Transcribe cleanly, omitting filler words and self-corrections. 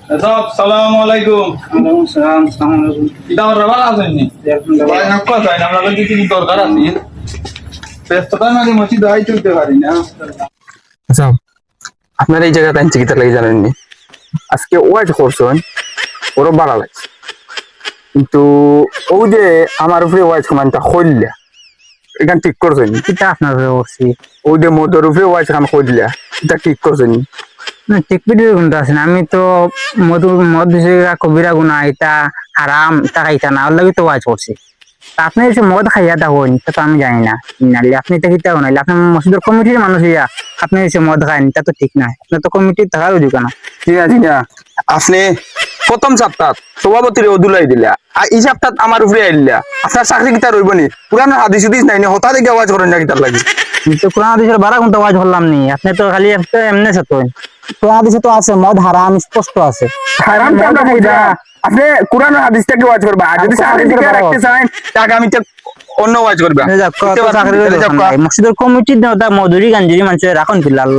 সালাম আলাইকুম। ওয়ালাইকুম সালাম। আসসালামু আলাইকুম। ইদার রাবার আছেন নি? ভাই না কথা না আমরা কি কিছু দরকার আছে? ব্যস্ততা মানে মসজিদ আই তুলতে পারি না। আচ্ছা, আপনার এই জায়গাটা আনছি কিতা লাগে জানেননি? আজকে ওয়াজ করছেন ওরও ভালো লাগছে, কিন্তু ওই যে আমার উপরে ওয়াজ খানটা হইলা এখান ঠিক করছেন? কিতা আপনার করছি ওই যে মোটর উপরে ওয়াজ খান হইলা এটা ঠিক করছেন? না, ঠিক ভিডিও গুণটা আছে না। আমি তো মদ কবিরা গুণা এটা হারাম এটা খাইতা না, ওর লাগে তো ওয়াজ করছি। তা আপনি এসে মদ খাইয়া থাকুন তা তো আমি জানি না। নাহলে আপনি তো কিতা নাইলে আপনার মসজিদের কমিটির মানুষ ইয়া আপনি এসে মদ খান তা তো ঠিক না। আপনার তো কমিটির থাকার অধিক না। ঠিক আছে না, আপনি প্রথম সপ্তাহ সভাপতির অদুলাই দিলা আর এই সপ্তাহ আমার উপরে আইলা, আপনার চাকরি কিতা রইব নি? পুরানো হাদিস উদিস নাই নি, হঠাৎ দেখে আওয়াজ করেন না কিতার লাগে? আমি তো কোরআন হাদিসের বারা কোনটা ওয়াজ করলাম নি। আপনি তো খালি একটা এমনি সাথে কোরআন হাদিসে তো আছে মদ হারাম স্পষ্ট আছে। হারাম টাকা কইরা আপনি কোরআন হাদিসটাকে ওয়াজ করবা, আর যদি চাকরি দিকে রাখতে চান তাকে আমি তো অন্য ওয়াজ করবা। মসজিদের কমিটির মধুরি গাঞ্জুরি মানুষের রাখুন ফিল্লাল।